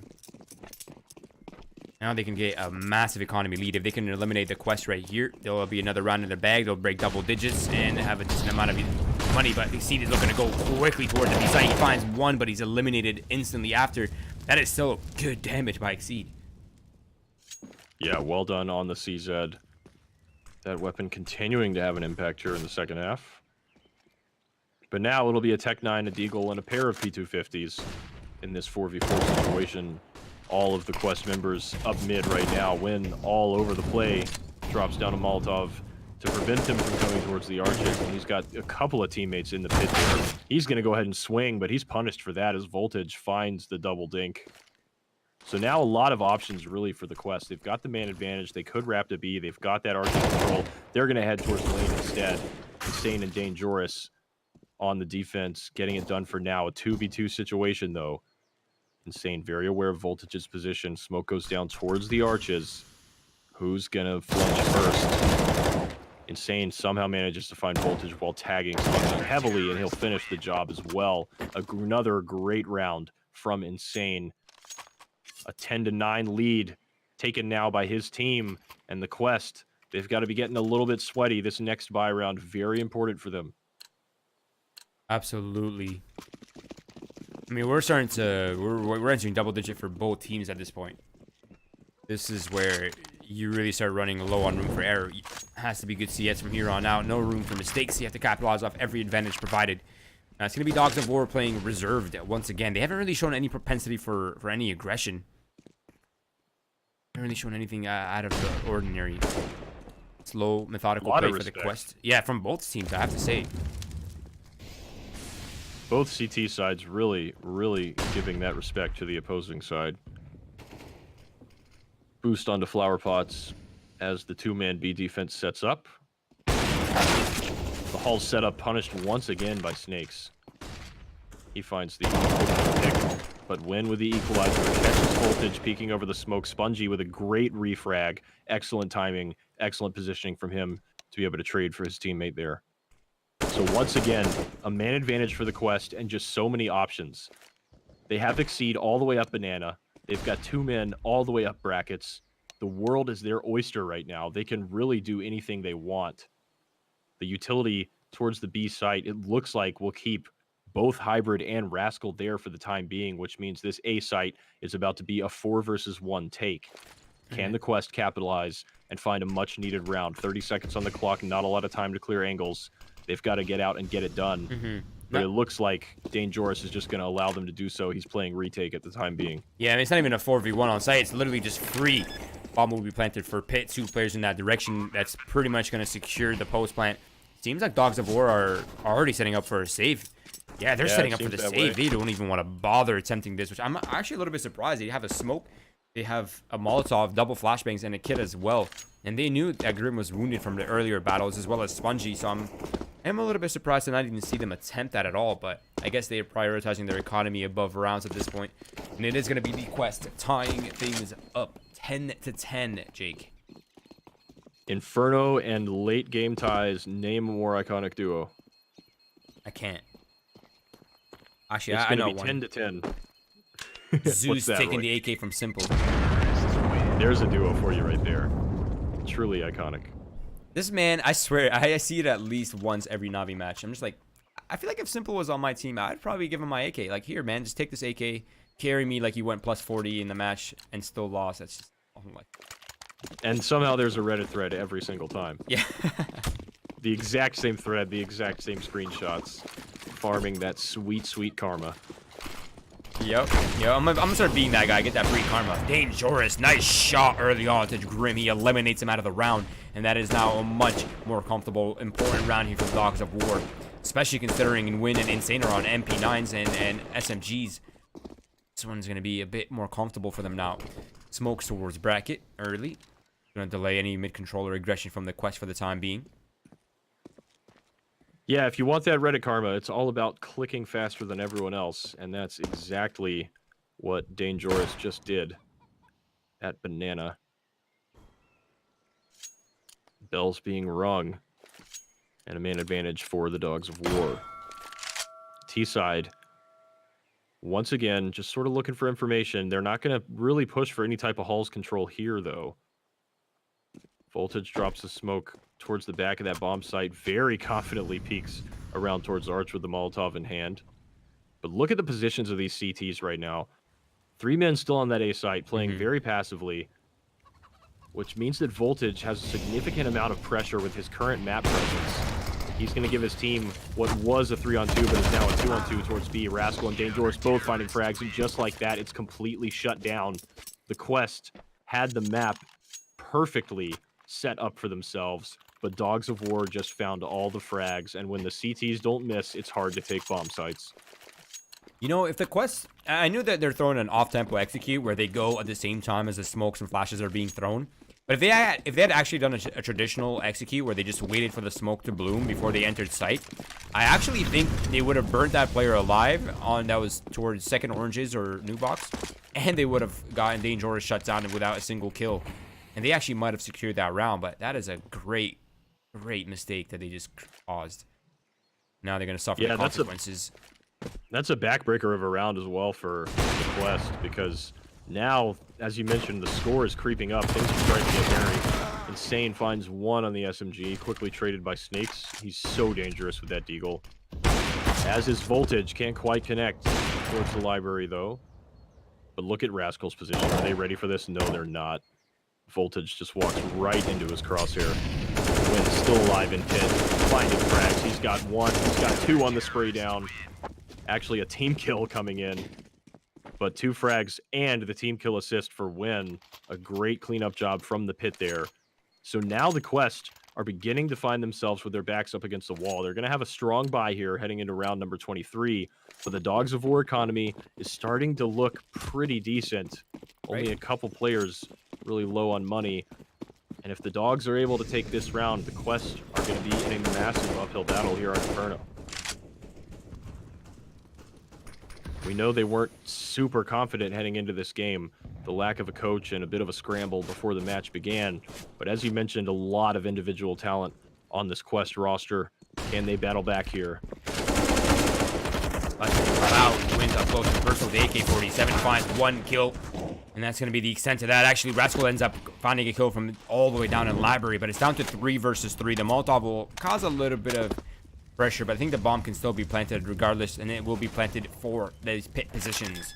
Now they can get a massive economy lead. If they can eliminate the Quest right here, there'll be another round in their bag. They'll break double digits and have a decent amount of money. But Exceed is looking to go quickly towards the B-side. He finds 1, but he's eliminated instantly after. That is still good damage by Exceed. Yeah, well done on the CZ. That weapon continuing to have an impact here in the second half. But now it'll be a Tech 9, a Deagle, and a pair of P250s in this 4v4 situation. All of the Quest members up mid right now. Win all over the play. Drops down a Molotov to prevent him from coming towards the Arches. And he's got a couple of teammates in the pit there. He's going to go ahead and swing, but he's punished for that as Voltage finds the double dink. So now a lot of options really for the Quest. They've got the man advantage. They could wrap to B. They've got that Archer control. They're going to head towards the lane instead. Insane and Dangerous on the defense, getting it done for now. A 2v2 situation, though. Insane, very aware of Voltage's position. Smoke goes down towards the arches. Who's gonna flinch first? Insane somehow manages to find Voltage while tagging Spongy heavily, and he'll finish the job as well. Another great round from Insane. A 10-9 lead taken now by his team, and the Quest, they've got to be getting a little bit sweaty this next buy round. Very important for them. Absolutely. I mean, we're starting to we're entering double digit for both teams at this point. This is where you really start running low on room for error. It has to be good CS from here on out. No room for mistakes. You have to capitalize off every advantage provided. Now, it's going to be Dogs of War playing reserved once again. They haven't really shown any propensity for any aggression. They haven't really shown anything out of the ordinary. Slow, methodical play for the Quest. Yeah, from both teams, I have to say. Both CT sides really, really giving that respect to the opposing side. Boost onto flower pots as the two-man B defense sets up. The Hall's setup punished once again by Snakes. He finds the pick, but Win with the equalizer catches Voltage peeking over the smoke. Spongy with a great refrag. Excellent timing, excellent positioning from him to be able to trade for his teammate there. So once again, a man advantage for the Quest and just so many options. They have Exceed all the way up Banana. They've got two men all the way up brackets. The world is their oyster right now. They can really do anything they want. The utility towards the B site, it looks like, will keep both Hybrid and Rascal there for the time being, which means this A site is about to be a 4 versus 1 take. Can the Quest capitalize and find a much-needed round? 30 seconds on the clock, not a lot of time to clear angles. They've got to get out and get it done. But it looks like Dangerous is just going to allow them to do so. He's playing retake at the time being. Yeah, I mean, it's not even a 4v1 on site. It's literally just free. Bomb will be planted for Pit. 2 players in that direction. That's pretty much going to secure the post plant. Seems like Dogs of War are already setting up for a save. Yeah, they're setting up for the save. They don't even want to bother attempting this, which I'm actually a little bit surprised. They have a smoke. They have a Molotov, double flashbangs, and a kit as well. And they knew that Grim was wounded from the earlier battles, as well as Spongy. So I'm a little bit surprised to not even see them attempt that at all. But I guess they are prioritizing their economy above rounds at this point. And it is going to be the Quest tying things up 10-10, Jake. Inferno and late game ties. Name a more iconic duo. I can't. Actually, it's I know one. It's going to be 10-10. Zeus taking the AK from Simple. There's a duo for you right there. Truly iconic. This man, I swear, I see it at least once every Navi match. I'm just like, I feel like if Simple was on my team, I'd probably give him my AK. Like, here, man, just take this AK, carry me like you went plus 40 in the match and still lost. That's just, oh my. And somehow there's a Reddit thread every single time. Yeah. The exact same thread, the exact same screenshots, farming that sweet, sweet karma. Yep. I'm gonna start being that guy. Get that free karma. Dangerous. Nice shot early on to Grim. He eliminates him out of the round. And that is now a much more comfortable, important round here for the Dogs of War. Especially considering Win and Insane are on MP9s and SMGs. This one's gonna be a bit more comfortable for them now. Smokes towards bracket early. Gonna delay any mid-controller aggression from the Quest for the time being. Yeah, if you want that Reddit karma, it's all about clicking faster than everyone else, and that's exactly what Dangerous just did at Banana. Bells being rung, and a man advantage for the Dogs of War. T-side, once again, just sort of looking for information. They're not going to really push for any type of Halls control here, though. Voltage drops the smoke towards the back of that bomb site, very confidently peeks around towards Arch with the Molotov in hand. But look at the positions of these CTs right now. 3 men still on that A site, playing very passively, which means that Voltage has a significant amount of pressure with his current map presence. He's going to give his team what was a 3-on-2, but is now a 2-on-2 towards B. Rascal and Dangerous both finding frags, and just like that, it's completely shut down. The Quest had the map perfectly set up for themselves, but Dogs of War just found all the frags, and when the CTs don't miss, it's hard to take bomb sites. You know, if the Quest, I knew that they're throwing an off-tempo execute where they go at the same time as the smokes and flashes are being thrown, But if they had actually done a traditional execute where they just waited for the smoke to bloom before they entered site, I actually think they would have burnt that player alive on that was towards second oranges or new box, and they would have gotten Dangerous shut down without a single kill, and they actually might have secured that round. But that is a great mistake that they just caused. Now they're gonna suffer the consequences. That's a backbreaker of a round as well for the Quest, because now, as you mentioned, the score is creeping up. Things are starting to get hairy. Insane finds one on the SMG, quickly traded by Snakes. He's so dangerous with that deagle. As is Voltage, can't quite connect towards the library though. But look at Rascal's position. Are they ready for this? No, they're not. Voltage just walks right into his crosshair. Wynn's still alive in pit, finding frags. He's got one, he's got two on the spray down. Actually a team kill coming in. But 2 frags and the team kill assist for Wynn. A great cleanup job from the pit there. So now the Quest are beginning to find themselves with their backs up against the wall. They're going to have a strong buy here heading into round number 23. But the Dogs of War economy is starting to look pretty decent. Only a couple players really low on money. And if the Dogs are able to take this round, the Quest are going to be in a massive uphill battle here on Inferno. We know they weren't super confident heading into this game. The lack of a coach and a bit of a scramble before the match began. But as you mentioned, a lot of individual talent on this Quest roster. Can they battle back here? Out, wins up close and personal. The AK-47 finds 1 kill. And that's going to be the extent of that. Actually, Rascal ends up finding a kill from all the way down in Library. But it's down to 3 versus 3. The Molotov will cause a little bit of pressure, but I think the bomb can still be planted regardless, and it will be planted for these pit positions.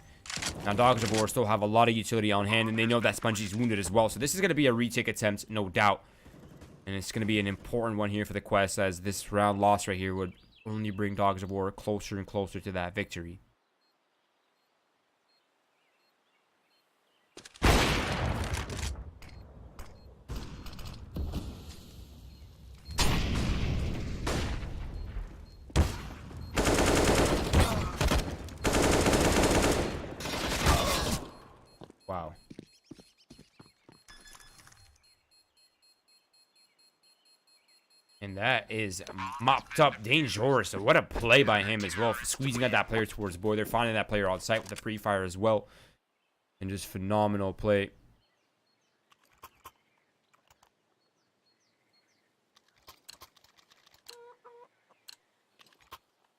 Now, Dogs of War still have a lot of utility on hand, and they know that Spongey's wounded as well. So this is going to be a retake attempt, no doubt. And it's going to be an important one here for the Quest, as this round loss right here would only bring Dogs of War closer and closer to that victory. Wow. And that is mopped up Dangerous. So what a play by him as well, for squeezing out that player towards Boy. They're finding that player on site with the pre-fire as well. And just phenomenal play.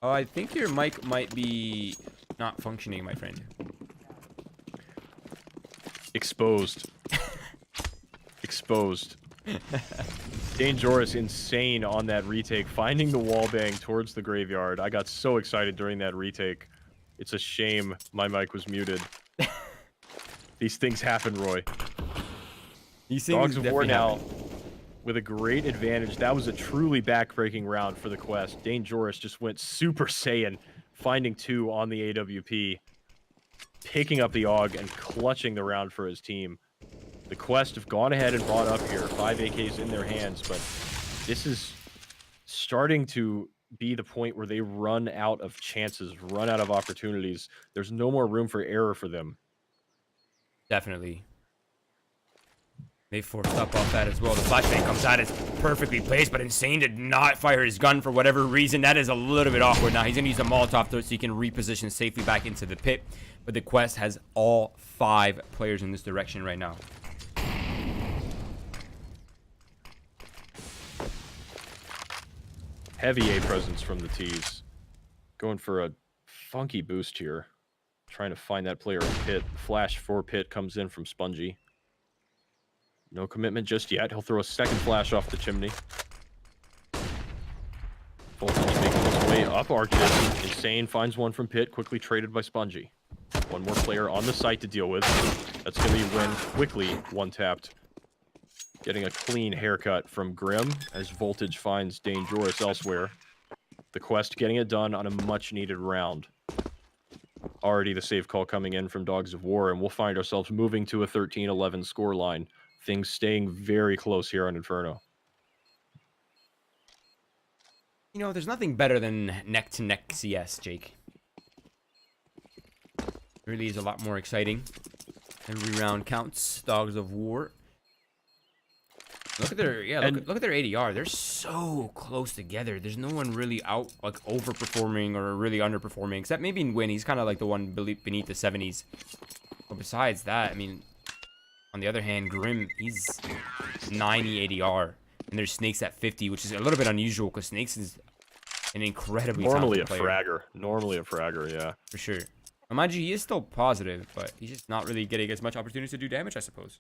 Oh, I think your mic might be not functioning, my friend. Exposed. Exposed. Dangerous, insane on that retake, finding the wall bang towards the graveyard. I got so excited during that retake. It's a shame my mic was muted. These things happen, Roy. These things Dogs of War now happen. with a great advantage. That was a truly back-breaking round for the Quest. Dangerous just went Super Saiyan, finding 2 on the AWP, picking up the AUG and clutching the round for his team. The Quest have gone ahead and brought up here, 5 AKs in their hands, but this is starting to be the point where they run out of chances, run out of opportunities. There's no more room for error for them. Definitely. They forced up off that as well. The flashbang comes out, it's perfectly placed, but Insane did not fire his gun for whatever reason. That is a little bit awkward. Now he's going to use a Molotov so he can reposition safely back into the pit. But the Quest has all 5 players in this direction right now. Heavy A presence from the T's. Going for a funky boost here. Trying to find that player in pit. Flash for pit comes in from Spongy. No commitment just yet. He'll throw a second flash off the chimney. Voltage making his way up Arctis. Insane finds one from pit, quickly traded by Spongy. One more player on the site to deal with. That's going to be Wynn quickly one-tapped. Getting a clean haircut from Grim as Voltage finds Dangerous elsewhere. The Quest getting it done on a much-needed round. Already the save call coming in from Dogs of War, and we'll find ourselves moving to a 13-11 scoreline. Things staying very close here on Inferno. You know, there's nothing better than neck-to-neck CS, Jake. It really is a lot more exciting. Every round counts. Dogs of War Look at their look at their ADR. They're so close together. There's no one really out like overperforming or really underperforming, except maybe in Win. He's kind of like the one beneath the 70s. But besides that, I mean, on the other hand, Grim, he's 90 ADR, and there's Snakes at 50, which is a little bit unusual because Snakes is an incredibly normally a talented player. fragger. Normally a fragger, yeah. For sure. Now, mind you, he is still positive, but he's just not really getting as much opportunities to do damage, I suppose.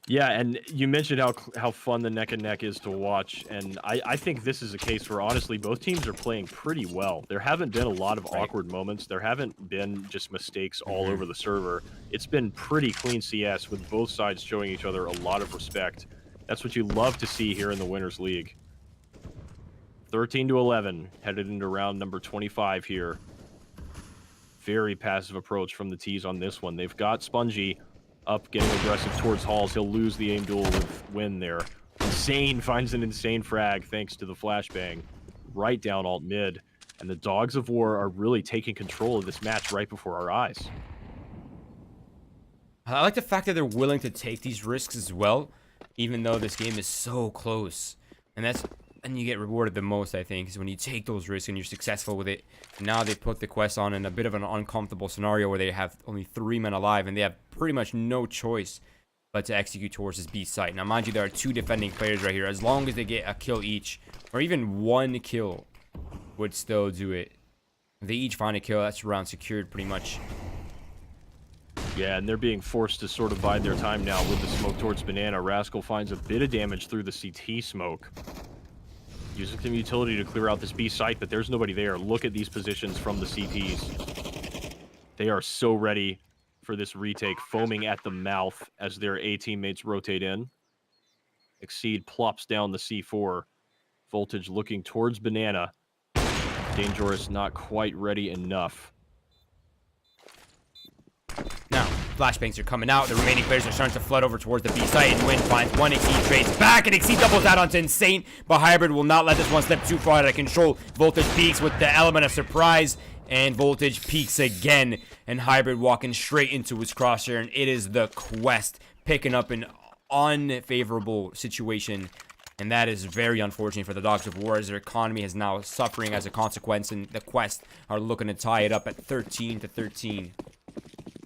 Yeah, and you mentioned how fun the neck and neck is to watch, and I think this is a case where honestly both teams are playing pretty well. There haven't been a lot of awkward moments. There haven't been just mistakes all over the server. It's been pretty clean CS with both sides showing each other a lot of respect. That's what you love to see here in the Winners League. 13-11, headed into round number 25 here. Very passive approach from the T's on this one. They've got Spongy up, getting aggressive towards Halls. He'll lose the aim duel with Win there. Insane finds an insane frag thanks to the flashbang. Right down alt mid. And the Dogs of War are really taking control of this match right before our eyes. I like the fact that they're willing to take these risks as well, even though this game is so close. And you get rewarded the most, I think, is when you take those risks and you're successful with it. Now they put the quest on in a bit of an uncomfortable scenario where they have only 3 men alive and they have pretty much no choice but to execute towards this B site. Now, mind you, there are 2 defending players right here. As long as they get a kill each, or even 1 kill, would still do it. If they each find a kill, that's round secured pretty much. Yeah, and they're being forced to sort of bide their time now with the smoke towards Banana. Rascal finds a bit of damage through the CT smoke. Using some utility to clear out this B site, but there's nobody there. Look at these positions from the CTs. They are so ready for this retake, foaming at the mouth as their A teammates rotate in. Exceed plops down the C4. Voltage looking towards Banana. Dangerous not quite ready enough. Now, flashbangs are coming out. The remaining players are starting to flood over towards the B site, and Win finds one. Exceed trades back, and Exceed doubles that onto Insane, but Hybrid will not let this one step too far out of control. Voltage peaks with the element of surprise, and Voltage peaks again, and Hybrid walking straight into his crosshair, and it is the Quest picking up an unfavorable situation, and that is very unfortunate for the Dogs of War, as their economy is now suffering as a consequence, and the Quest are looking to tie it up at 13-13.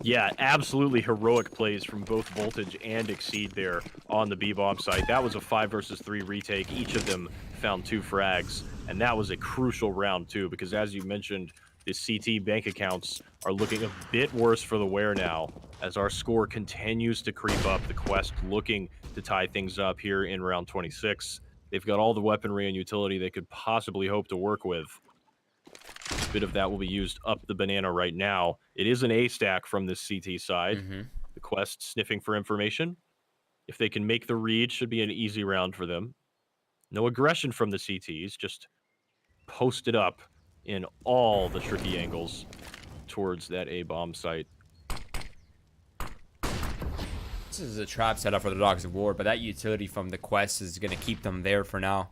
Yeah, absolutely heroic plays from both Voltage and Exceed there on the B-bomb site. That was a 5 versus 3 retake. Each of them found 2 frags, and that was a crucial round too, because as you mentioned, the CT bank accounts are looking a bit worse for the wear now, as our score continues to creep up. The Quest looking to tie things up here in round 26. They've got all the weaponry and utility they could possibly hope to work with. A bit of that will be used up the Banana right now. It is an A stack from this CT side. The Quest sniffing for information. If they can make the read, should be an easy round for them. No aggression from the CTs, just posted up in all the tricky angles towards that A-bomb site. This is a trap set up for the Dogs of War, but that utility from the Quest is going to keep them there for now.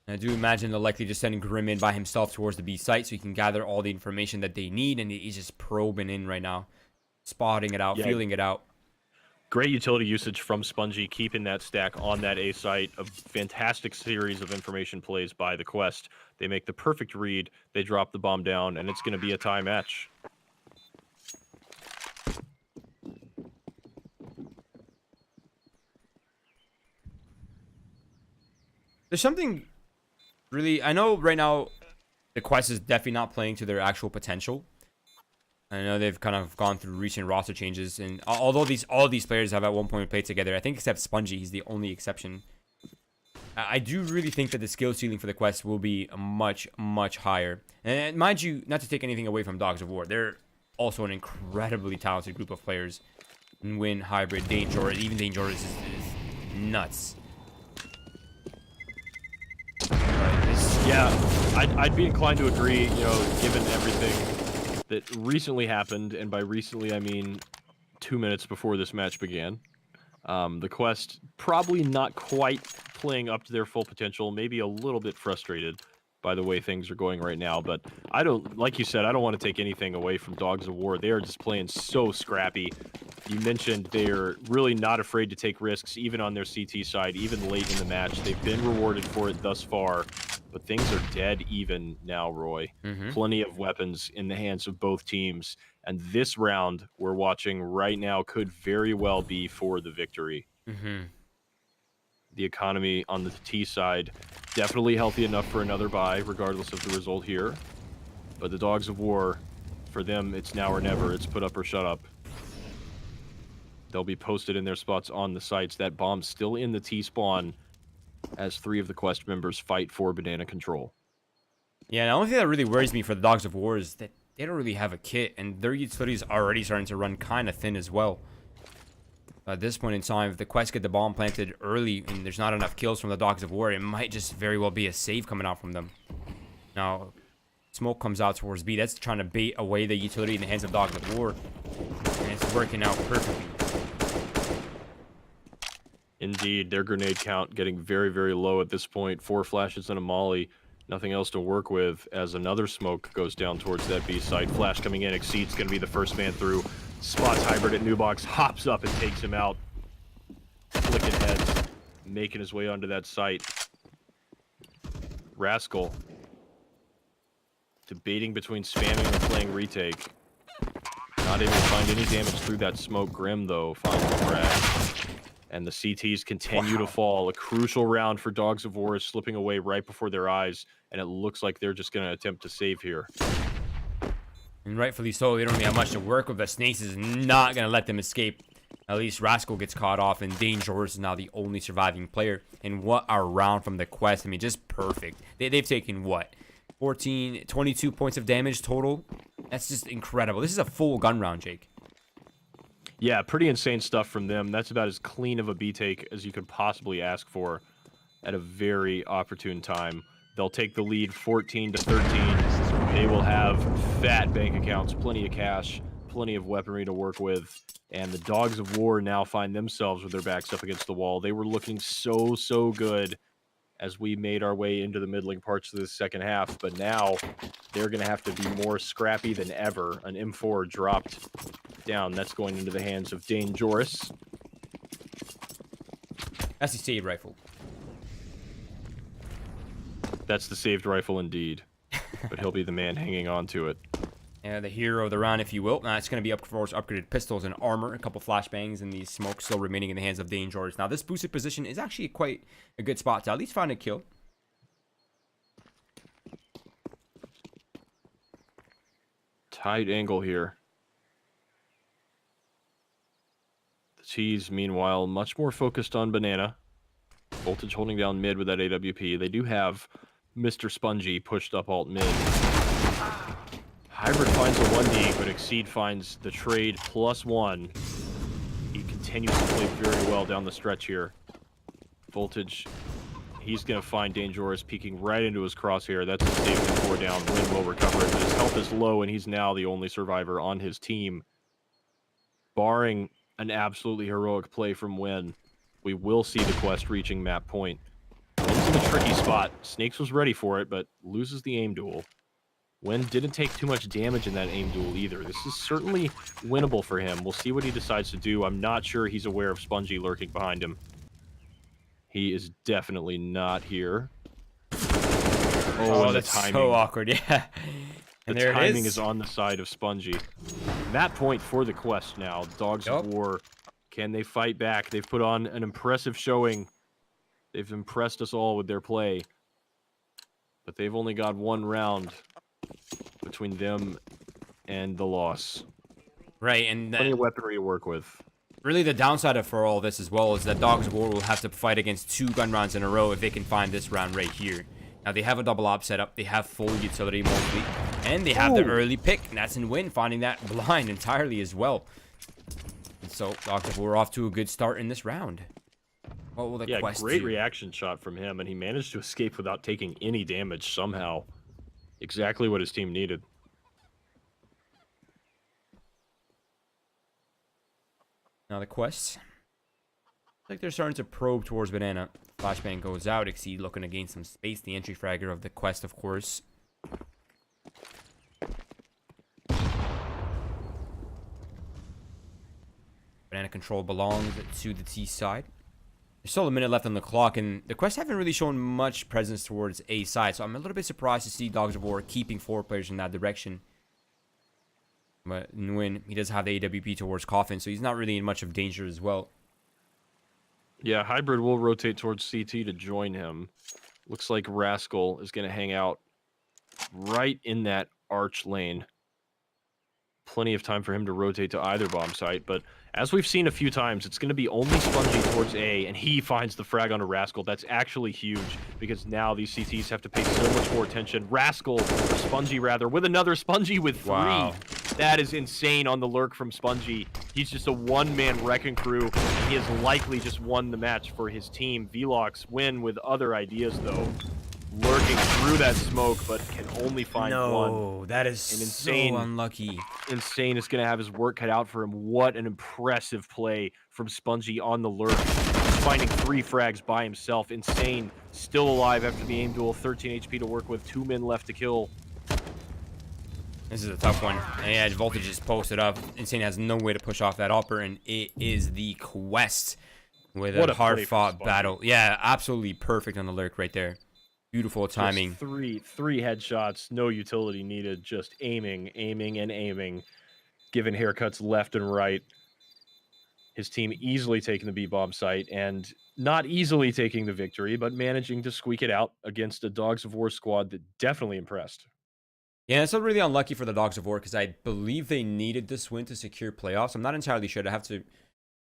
And I do imagine they'll likely just send Grim in by himself towards the B site so he can gather all the information that they need, and he's just probing in right now. Spotting it out, feeling it out. Great utility usage from Spongy, keeping that stack on that A site. A fantastic series of information plays by the Quest. They make the perfect read, they drop the bomb down, and it's going to be a tie match. There's something really, I know right now the Quest is definitely not playing to their actual potential. I know they've kind of gone through recent roster changes, and although all these players have at one point played together, I think except Spongy, he's the only exception. I do really think that the skill ceiling for the Quest will be much, much higher. And mind you, not to take anything away from Dogs of War, they're also an incredibly talented group of players. And Win, Hybrid, Dangerous, even Dangerous is nuts. Yeah, I'd be inclined to agree, you know, given everything that recently happened, and by recently I mean 2 minutes before this match began. The Quest probably not quite playing up to their full potential, maybe a little bit frustrated. by the way things are going right now. But I don't, like you said, I don't want to take anything away from Dogs of War. They are just playing so scrappy. You mentioned they're really not afraid to take risks, even on their CT side, even late in the match. They've been rewarded for it thus far, but things are dead even now, Roy. Plenty of weapons in the hands of both teams. And this round we're watching right now could very well be for the victory. The economy on the T side definitely healthy enough for another buy, regardless of the result here. But the Dogs of War, for them, it's now or never. It's put up or shut up. They'll be posted in their spots on the sites. That bomb's still in the T spawn as 3 of the Quest members fight for banana control. Yeah, the only thing that really worries me for the Dogs of War is that they don't really have a kit, and their utilities are already starting to run kind of thin as well. At this point in time, if the Quest get the bomb planted early and there's not enough kills from the Dogs of War, it might just very well be a save coming out from them. Now, smoke comes out towards B. That's trying to bait away the utility in the hands of Dogs of War, and it's working out perfectly. Indeed, their grenade count getting very, very low at this point. 4 flashes and a molly. Nothing else to work with as another smoke goes down towards that B site. Flash coming in. Exceed's going to be the first man through. Spots Hybrid at Newbox. Hops up and takes him out. Flicking heads. Making his way onto that site. Rascal. Debating between spamming or playing retake. Not able to find any damage through that smoke. Grim, though, finds the frag. And the CTs continue to fall. A crucial round for Dogs of War is slipping away right before their eyes, and it looks like they're just going to attempt to save here. And rightfully so, they don't really have much to work with. The Snakes is not going to let them escape. At least Rascal gets caught off, and Dangerous is now the only surviving player. And what a round from the Quest. I mean, just perfect. They've taken, what, 14, 22 points of damage total? That's just incredible. This is a full gun round, Jake. Yeah, pretty insane stuff from them. That's about as clean of a B take as you could possibly ask for at a very opportune time. They'll take the lead 14 to 13. They will have fat bank accounts, plenty of cash, plenty of weaponry to work with. And the Dogs of War now find themselves with their backs up against the wall. They were looking so good as we made our way into the middling parts of the second half. But now they're going to have to be more scrappy than ever. An M4 dropped down. That's going into the hands of Dangerous. That's the saved rifle. That's the saved rifle indeed. But he'll be the man hanging on to it. The hero of the round, if you will. Now, it's going to be, of course, upgraded pistols and armor. A couple flashbangs and the smoke still remaining in the hands of Dangerous. Now, this boosted position is actually quite a good spot to at least find a kill. Tight angle here. The T's, meanwhile, much more focused on Banana. Voltage holding down mid with that AWP. They do have Mr. Spongy pushed up alt mid. Hybrid finds a 1D, but Exceed finds the trade +1. He continues to play very well down the stretch here. Voltage, he's going to find Dangerous peeking right into his crosshair. That's a save and 4 down. Win will recover it, but his health is low, and he's now the only survivor on his team. Barring an absolutely heroic play from Win, we will see the Quest reaching map point. It's in a tricky spot. Snakes was ready for it, but loses the aim duel. Wen didn't take too much damage in that aim duel either. This is certainly winnable for him. We'll see what he decides to do. I'm not sure he's aware of Spongy lurking behind him. He is definitely not here. Oh, that's so awkward, yeah. And the there timing it is. is on the side of Spongy. Map point for the Quest now. Dogs of War. Can they fight back? They've put on an impressive showing. They've impressed us all with their play. But they've only got one round between them and the loss. Right, and plenty of weaponry to work with. Really, the downside for all this as well is that Dogs of War will have to fight against 2 gun rounds in a row if they can find this round right here. Now, they have a double op setup, they have full utility mostly, and they have the early pick, and that's in Win, finding that blind entirely as well. And so, Dogs of War off to a good start in this round. What will the Quest great do? reaction shot from him, and he managed to escape without taking any damage somehow. Exactly what his team needed. Now the Quest Like they're starting to probe towards Banana. Flashbang goes out. Exceed looking to gain some space. The entry fragger of the quest, of course. Banana control belongs to the T side. There's still a minute left on the clock, and the Quest haven't really shown much presence towards A side, so I'm a little bit surprised to see Dogs of War keeping 4 players in that direction. But Nguyen, he does have the AWP towards Coffin, so he's not really in much of danger as well. Yeah, Hybrid will rotate towards CT to join him. Looks like Rascal is going to hang out right in that arch lane. Plenty of time for him to rotate to either bomb site, but as we've seen a few times, it's going to be only Spongy towards A, and he finds the frag onto Rascal. That's actually huge, because now these CTs have to pay so much more attention. Rascal, or Spongy rather, with another Spongy with 3. Wow. That is insane on the lurk from Spongy. He's just a one-man wrecking crew, and he has likely just won the match for his team. Velox win with other ideas, though. Lurking through that smoke, but can only find one. No, that is so unlucky. Insane is going to have his work cut out for him. What an impressive play from Spongy on the lurk. He's finding 3 frags by himself. Insane, still alive after the aim duel. 13 HP to work with, 2 men left to kill. This is a tough one. And yeah, Voltage is posted up. Insane has no way to push off that upper, and it is the Quest with a hard-fought battle. Yeah, absolutely perfect on the lurk right there. Beautiful timing. Just three headshots, no utility needed, just aiming, and aiming, giving haircuts left and right. His team easily taking the B-bomb site, and not easily taking the victory, but managing to squeak it out against a Dogs of War squad that definitely impressed. Yeah, it's really unlucky for the Dogs of War, because I believe they needed this win to secure playoffs. I'm not entirely sure. I have to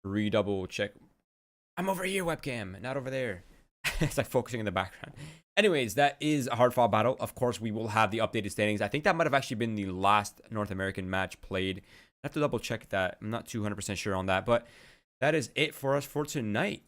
redouble check. I'm over here, webcam, not over there. It's like focusing in the background. Anyways, that is a hard-fought battle. Of course, we will have the updated standings. I think that might have actually been the last North American match played. I have to double-check that. I'm not 200% sure on that. But that is it for us for tonight.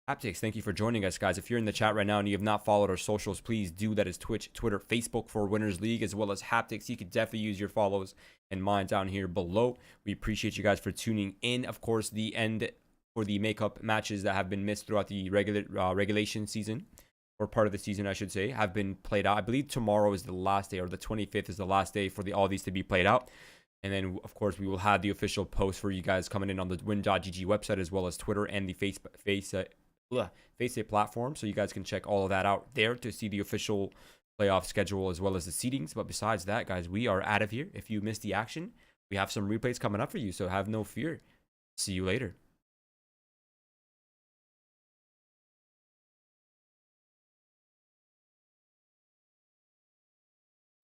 Haptix, thank you for joining us, guys. If you're in the chat right now and you have not followed our socials, please do. That is Twitch, Twitter, Facebook for Winners League, as well as Haptix. You could definitely use your follows and mine down here below. We appreciate you guys for tuning in. Of course, the end for the makeup matches that have been missed throughout the regulation season, or part of the season, I should say, have been played out. I believe tomorrow is the last day, or the 25th is the last day for all these to be played out. And then, of course, we will have the official post for you guys coming in on the win.gg website, as well as Twitter and the Faceit platform. So you guys can check all of that out there to see the official playoff schedule, as well as the seedings. But besides that, guys, we are out of here. If you missed the action, we have some replays coming up for you, so have no fear. See you later.